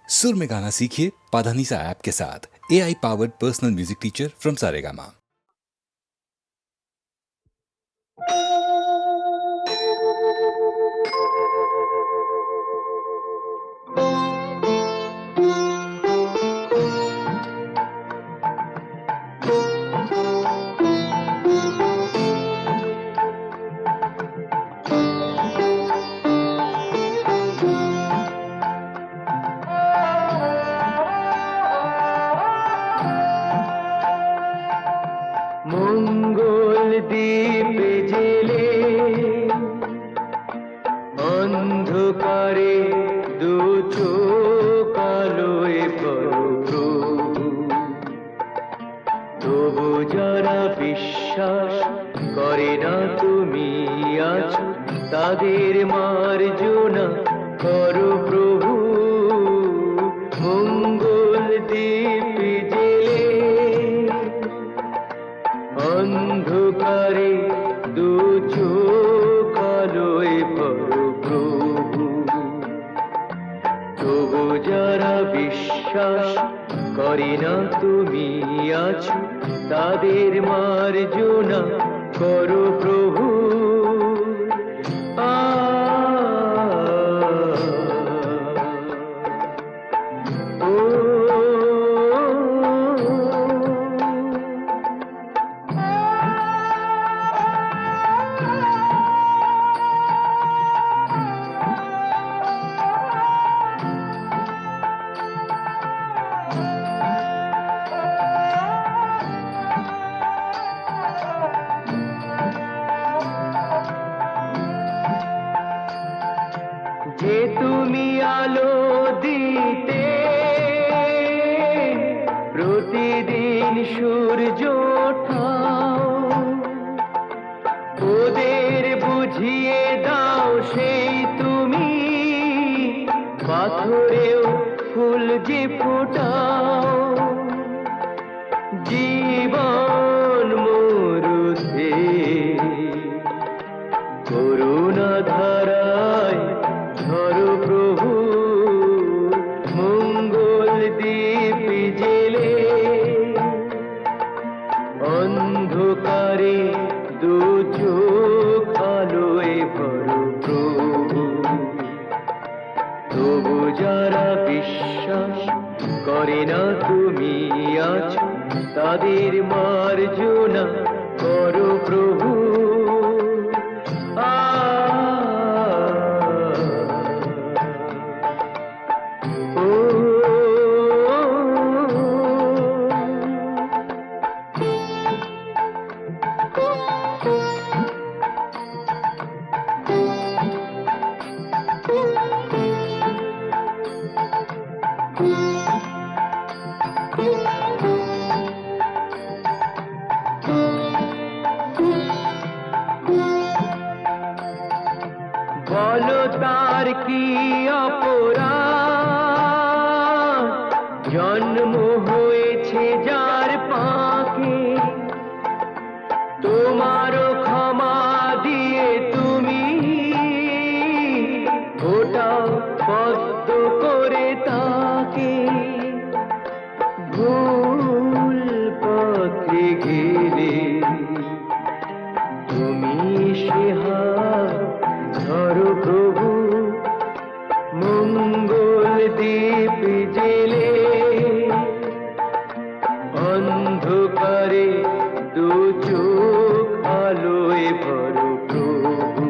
सुर में गाना सीखिए पाधानीसा ऐप के साथ। AI powered personal music teacher from Saregama. মঙ্গল দ্বীপ জেলে অন্ধকারে দু চোখ আলোয় প্রভু, তবু যারা বিশ্বাস করে না তুমি আছো, তাদের মার্জনা করো প্রভু। মঙ্গল দ্বীপ জেলে অন্ধকারে দু চোখ আলোয় প্রভু, তবু যারা বিশ্বাস করে না তুমি আছো, তাদের মার্জনা করো প্রভু। যে তুমি আলো দিতে প্রতিদিন সূর্য ওঠাও, ওদের বুঝিয়ে দাও সেই তুমি পাথরেও ফুল যে ফোটাও। জীবন মরুতে করুণা ধারায় ধরো প্রভু। মঙ্গল দ্বীপ জেলে অন্ধকারে দু চোখ আলোয় ভরো প্রভু, তবু যারা বিশ্বাস করে না তুমি আছো, তাদের মার্জনা করো প্রভু। বলো তার কি অপরাধ, জন্ম হয়েছে যার পাকে, তোমারও ক্ষমা দিয়ে তুমি ওটাও পদ্ম করে তাকে। ভুল পথে গেলে তুমি সে হাত ধরো প্রভু। মঙ্গল দ্বীপ জেলে অন্ধকারে দু চোখ আলোয় ভরো প্রভু,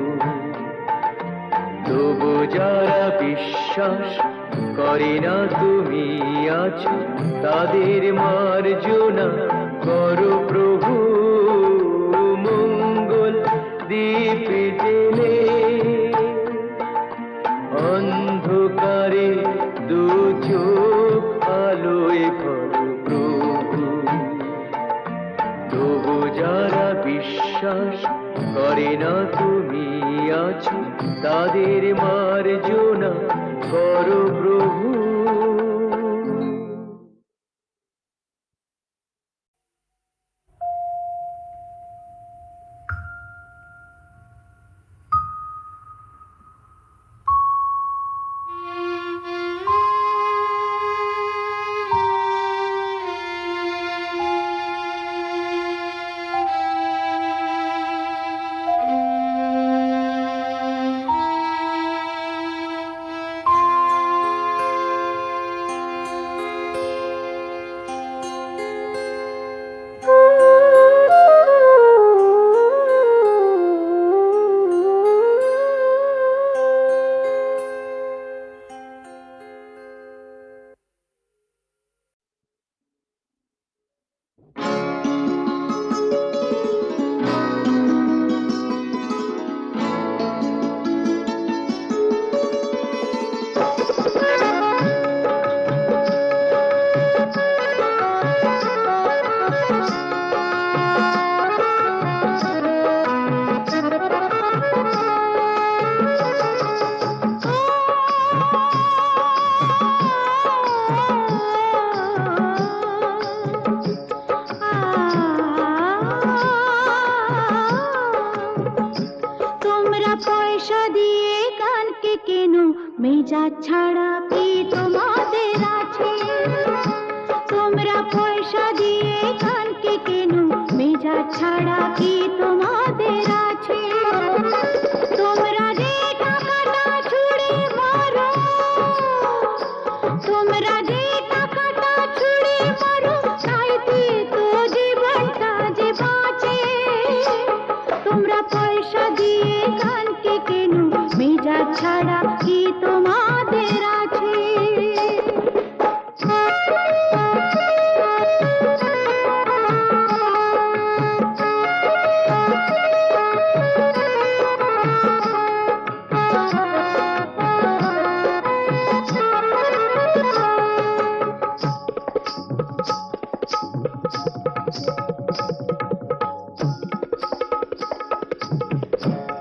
তবু যারা বিশ্বাস করে না তুমি আছো, তাদের মার্জনা করো প্রভু। মঙ্গল দ্বীপ জেলে অন্ধকারে দু চোখ আলোয় ভরো প্রভু, তবু যারা বিশ্বাস করে না তুমি আছো, তাদের মার্জনা করো প্রভু। মেজাজ ছাড়া কি তোমাদের আছে? তোমরা পয়সা দিয়ে গানকে কেন, মেজাজ ছাড়া কি তোমাদের আছে? তোমরা যে টাকাটা ছুঁড়ে মারো, তোমরা যে টাকাটা ছুঁড়ে মারো, তাইতে তো জীবনটা যে বাঁচে। তোমরা পয়সা দিয়ে গানকে কেন, মেজাজ ছাড়া কি তোমাদের আছে?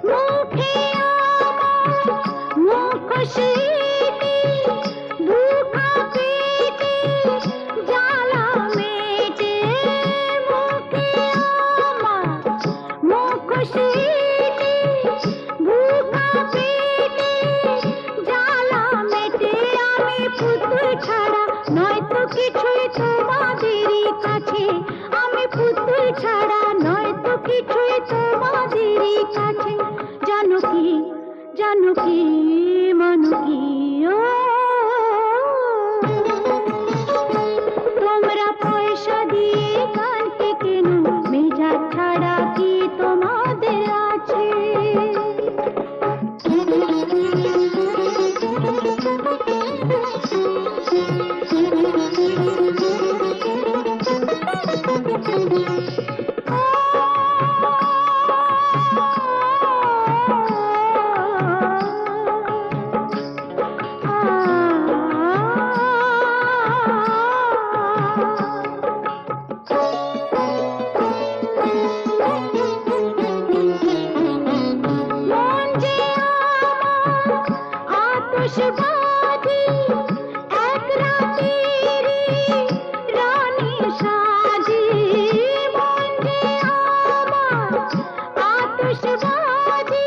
মুখে আমার মুখোশিতে, বুকা পেটে জ্বালা মেটে। মুখে আমার মুখোশিতে, বুকা পেটে জ্বালা মেটে। আমি পুতুল ছাড়া নয়তো কিছুই তোমাদেরই কাছে, আমি পুতুল ছাড়া নয়তো কিছুই তোমাদেরই কাছে। জানো কি, জানো কি, মানো কি, ও তোমরা পয়সা দিয়ে গানকে কেন, মেজাজ ছাড়া কি তোমাদের আছে? মন যে আমার আতশবাজি, এক রাতেরই রানী সাজি। মন যে আমার আতশবাজি,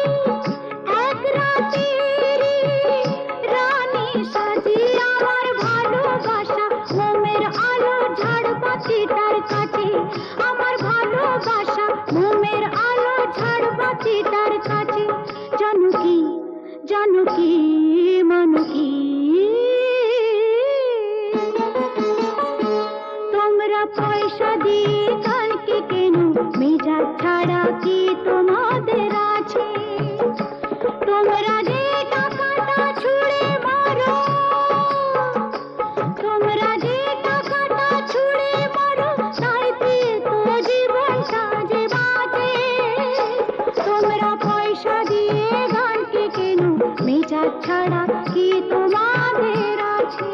এক রাতেরই রানী সাজি। আমার ভালোবাসা মোমের আলো ঝাড়বাতিটার কাছে, আমার ভালোবাসা মোমের আলো ঝাড়বাতিটার কাছে। জানো কি, জানো কি, মানো কি, তোমরা পয়সা দিয়ে গানকে কেন, মেজাজ ছাড়া কি তোমাদের আছে? তোমরা যে টাকাটা ছুঁড়ে মারো, তোমরা যে টাকাটা ছুঁড়ে মারো, তাইতে তো জীবনটা যে বাঁচে। তোমরা পয়সা দিয়ে গানকে কেন, মেজাজ ছাড়া কি তোমাদের আছে?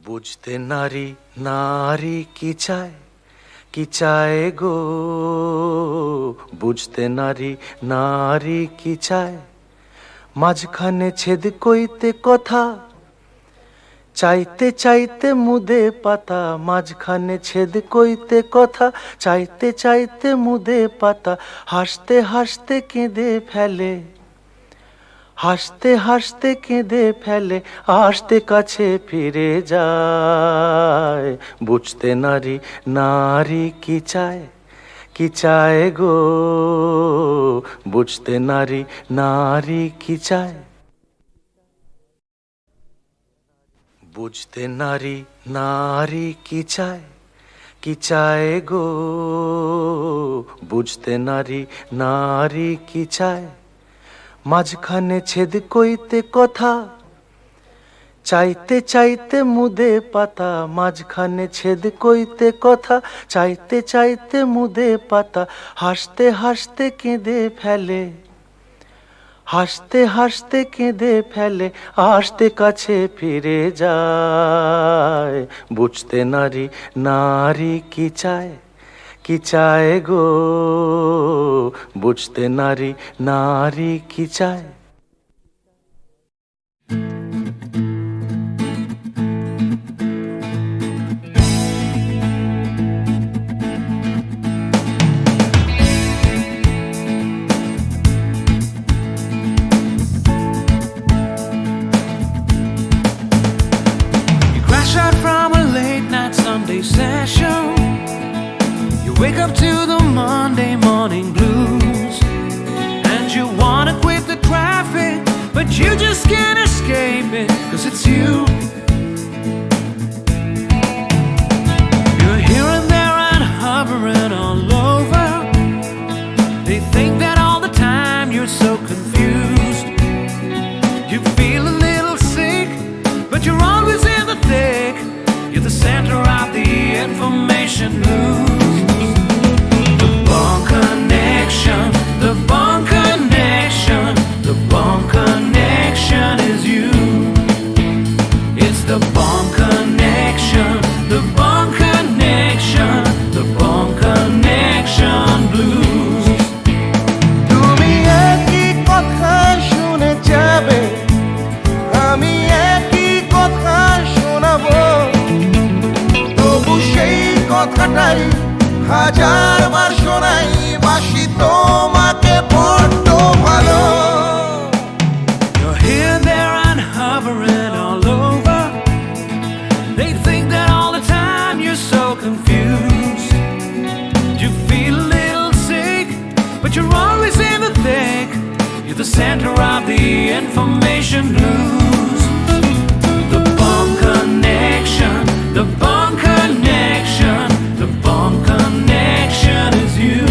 বুঝতে নারী নারী কি চায় গো, বুঝতে নারী নারী কি চায়, মাঝখানে ছেদ কইতে কথা, চাইতে চাইতে মুদে পাতা, মাঝখানে ছেদ কইতে কথা, চাইতে চাইতে মুদে পাতা, হাসতে হাসতে কেঁদে ফেলে, হাসতে হাসতে কেঁদে ফেলে, আসতে কাছে ফিরে যায়। বুঝতে নারী নারী কি চায় গো, বুঝতে নারী নারী কি চায়, বুঝতে নারী নারী কি চায় গো, বুঝতে নারী নারী কি চায়, মাঝখানে ছেদ কইতে কথা, চাইতে চাইতে মুদে পাতা, মাঝখানে ছেদ কইতে কথা, চাইতে চাইতে মুদে পাতা, হাসতে হাসতে কেঁদে ফেলে, হাসতে হাসতে কেঁদে ফেলে, আসতে কাছে ফিরে যায়। বুঝতে নারী নারী কি চায় গো, বুঝতে নারী নারী কি চায়। Sunday session, you wake up to the Monday morning blues, and you wanna quit the traffic, but you just can't escape it, 'cause it's you. You're here and there and hovering all over. They think that all the time you're so confused. You feel a little sick, but you're always in the thick. You're the center of the information news. The Bond Connection, the Bond Connection, the Bond Connection is you. It's the Bond Connection, the Bond Connection, the Bond Connection blues. তুমি একই কথা শুনে যাবে, আমি একই কথা শোনাবো, সেই কথাটাই হাজারবার শোনাই, বাসি তোমাকে বড্ড ভালো। You're here, there and hovering all over. They think that all the time you're so confused. You feel a little sick, but you're always in the thick. You're the center of the information news. The Bond Connection, the Bond Connection, the Bond Connection is you.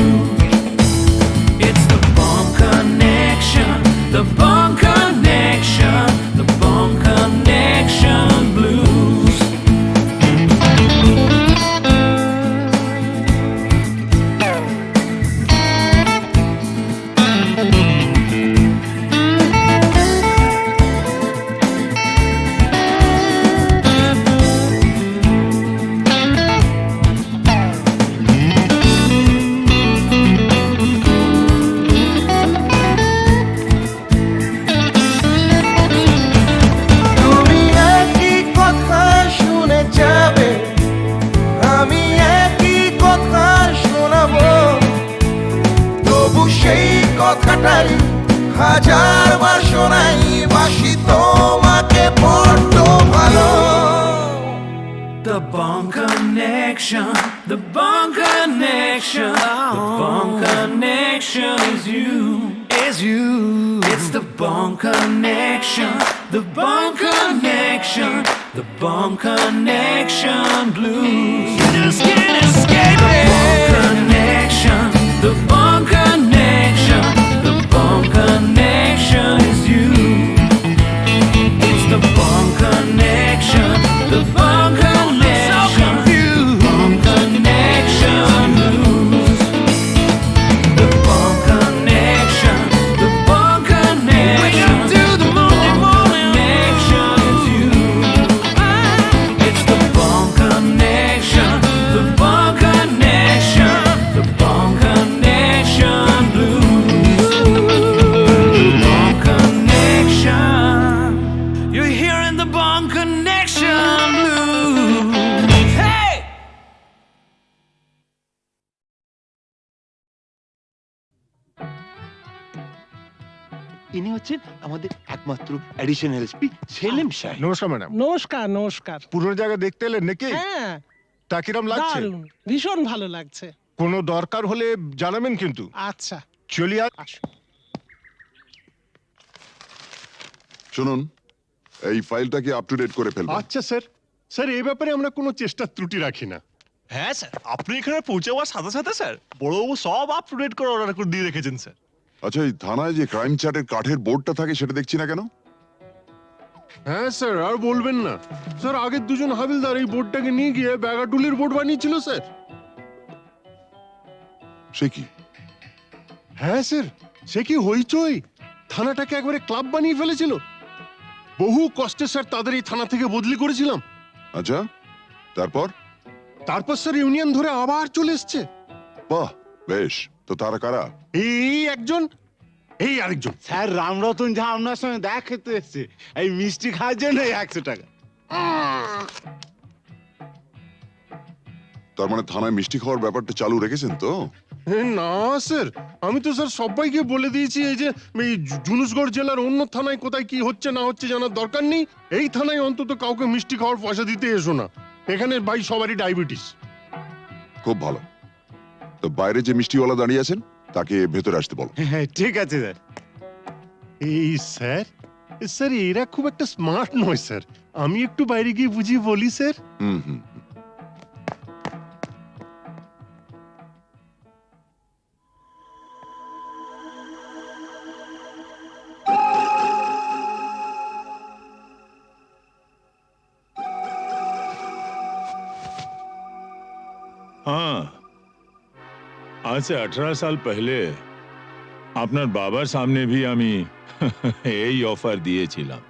It's the Bond Connection, the Bond Connection, the Bond Connection blues. কথাটাই হাজারবার শোনাই, বাসি তোমাকে বড্ড ভালো। The Bond Connection, the Bond Connection, the Bond Connection is you, is you. It's the Bond Connection, the Bond Connection, the Bond Connection blues. You just can't escape it. The Bond Connection, the Bond Connection, the Bond Connection is you. It's the Bond Connection, the Bond Connection, Bond Connection blues. The Bond Connection, the Bond Connection. Wake up to the Monday morning connection is you. It's the ইনি হচ্ছেন আমাদের একমাত্র additional SP Selim সাহেব। নমস্কার madam. নমস্কার নমস্কার। পুরো জায়গা দেখতে এলেন নাকি? হ্যাঁ, তা কিরম লাগছে? দারুণ, ভীষণ ভালো লাগছে। কোনো দরকার হলে জানাবেন কিন্তু। আচ্ছা, চলি আর আসো। শুনুন, এই ফাইলটাকে আপ টু ডেট করে ফেলবেন। আচ্ছা স্যার। স্যার এই ব্যাপারে আমরা কোনো চেষ্টা ত্রুটি রাখি না। হ্যাঁ স্যার, আপনি এখানে পৌঁছাবার সাথে সাথে স্যার বড়বাবু সব আপ টু ডেট করে অর্ডার করে দিয়ে রেখেছেন স্যার। আচ্ছা, এই থানায় যে ক্রাইম চার্টের কাঠের বোর্ডটা থাকে সেটা দেখছি না কেন? হ্যাঁ স্যার, আর বলবেন না স্যার, আগের দুজন হাবিলদার এই বোর্ডটাকে নিয়ে গিয়ে ব্যাগাটুলির বোর্ড বানিয়েছিল স্যার। সে কি? হ্যাঁ স্যার, সে কি হইচই, থানাটাকে একবারে ক্লাব বানিয়ে ফেলেছিল। বহু কষ্টে স্যার তাদের এই থানা থেকে বদলি করেছিলাম। আচ্ছা, তারপর? তারপর স্যার ইউনিয়ন ধরে আবার চলে এসছে। বাহ, বেশ। তো তারা কারা? এই একজন, এই আরেকজন। স্যার রামরতন ঝা আপনার সঙ্গে দেখা খেতে এসছে এই মিষ্টি খাওয়ার জন্য 100 টাকা। তার মানে থানায় মিষ্টি খাওয়ার ব্যাপারটা চালু রেখেছেন তো? না স্যার, আমি তো স্যার সবাইকে বলে দিয়েছি এই যে এই জুনুসগড় জেলার অন্য থানায় কোথায় কি হচ্ছে না হচ্ছে জানার দরকার নেই। এই থানায় অন্তত কাউকে মিষ্টি খাওয়ার পয়সা দিতে এসো না। এখানে ভাই সবারই ডায়াবেটিস। খুব ভালো। তো বাইরে যে মিষ্টিওয়ালা দাঁড়িয়ে আছেন তাকে ভেতরে আসতে বলো। হ্যাঁ ঠিক আছে স্যার। এই স্যার, স্যার এরা খুব একটা স্মার্ট নয় স্যার, আমি একটু বাইরে গিয়ে বুঝিয়ে বলি স্যার। হুম হুম। हाँ, आज से 18 साल पहले আপনার বাবার সামনে भी আমি এই অফার দিয়েছিলাম।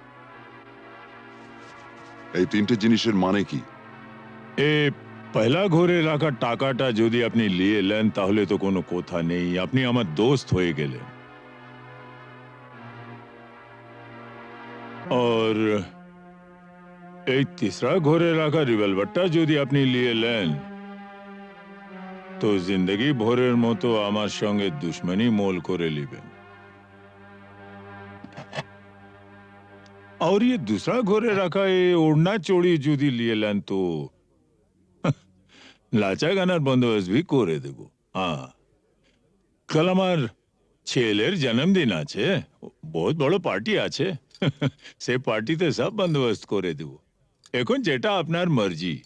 এই তিনটে জিনিসের মানে কি? এ পয়লা ঘরে রাখা টাকাটা যদি আপনি নিয়ে নেন তাহলে তো কোনো কথা নেই, আপনি আমার দোস্ত হয়ে গেলেন। और এই तीसरा ঘরে রাখা রিভলভারটা যদি আপনি নিয়ে নেন তো জিন্দগি ভরের মতো আমার সঙ্গে দুশ্মনী মোল করে নেবেন। और ये दूसरा घरे रखा ये ओढ़ना चोड़ी जुदी लिए लेन तो लाचा गानार बंदोबस्त भी करे देबो। हाँ, कल আমার ছেলের জন্মদিন আছে, বহুত বড় পার্টি আছে, সে পার্টিতে সব বন্দোবস্ত করে দেব। এখন যেটা আপনার মর্জি।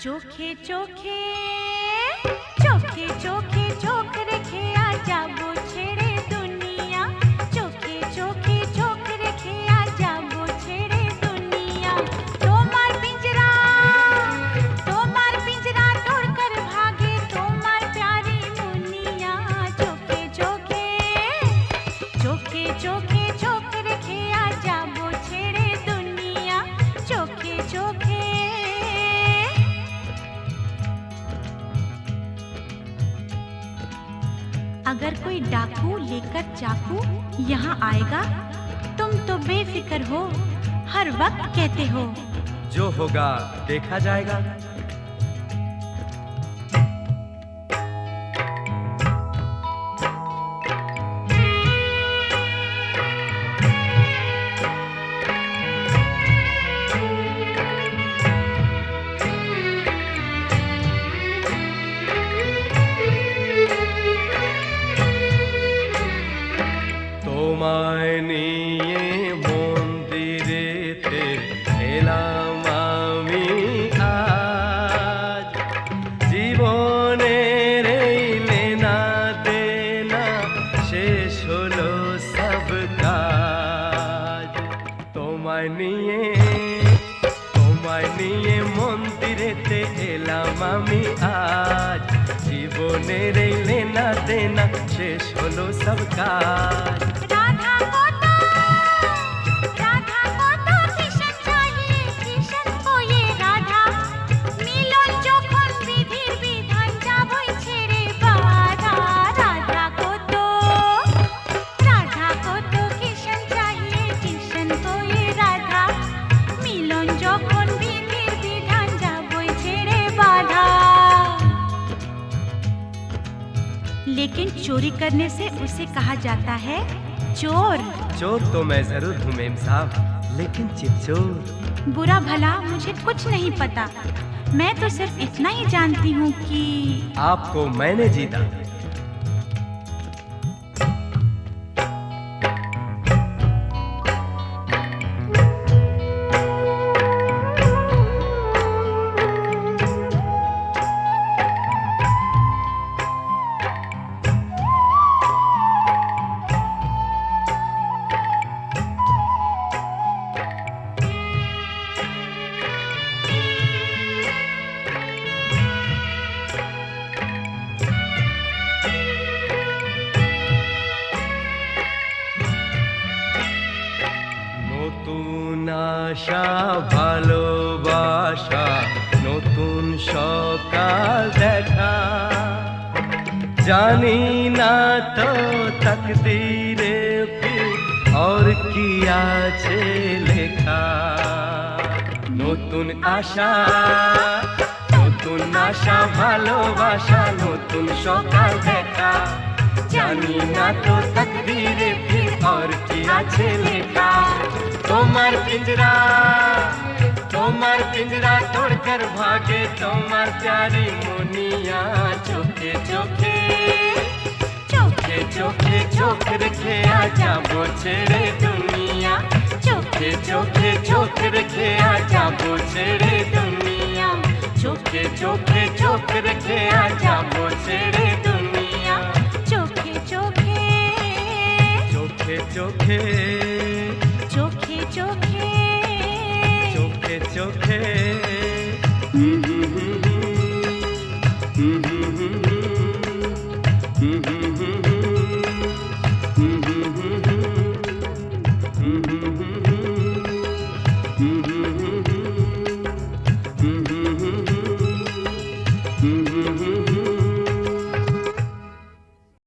চোখে চোখে চোখে চোখে চোখ রেখে আজ যাবো ছেড়ে দুনিয়া, চোখে চোখে চোখ রেখে আজ যাবো ছেড়ে দুনিয়া। তোমার পিঞ্জরা তোড় কর ভাগে তোমার প্যারি মুনিয়া, চোখে চোখে চোখে চোখে চোখ রেখে আজ যাবো ছেড়ে দুনিয়া, চোখে চোখে। अगर कोई डाकू लेकर चाकू यहाँ आएगा तुम तो बेफिक्र हो, हर वक्त कहते हो जो होगा देखा जाएगा। তোমায় নিয়ে মন্দিরেতে এলাম আমি আজ, জীবনের এই লেনা দেনা শেষ হলো সব কাজ। তোমায় নিয়ে মন্দিরেতে এলাম আমি আজ, জীবনের এই লেনা দেনা শেষ হলো সব কাজ। राधा को तो किशन चाहिए, किशन लेकिन चोरी करने से उसे कहा जाता है चोर। चोर तो मैं जरूर हूँ मेम साहब, लेकिन चिपचोर। बुरा भला मुझे कुछ नहीं पता, मैं तो सिर्फ इतना ही जानती हूँ कि आपको मैंने जीता। নতুন আশা ভালোবাসা, নতুন সকাল দেখা, জানি না তো তকদীরে ফির और কি আছে লেখা। নতুন আশা, নতুন আশা ভালোবাসা, নতুন সকাল দেখা, জানি না তো তকদীরে ফির और কি আছে লেখা। তোমার পিঞ্জরা, তোমার পিঞ্জরা তোড়কর ভাগে তোমার প্যারি মুনিয়া, চোখে চোখে চোখে চোখে চোখ রেখে আ যাবো ছেড়ে দুনিয়া, চোখে চোখে চোখ রেখে আ যাবো ছেড়ে দুনিয়া, চোখে চোখে চোখ রেখে আ যাবো ছেড়ে দুনিয়া, চোখে চোখে চোখে চোখে চোখে চোখে চোখে চোখে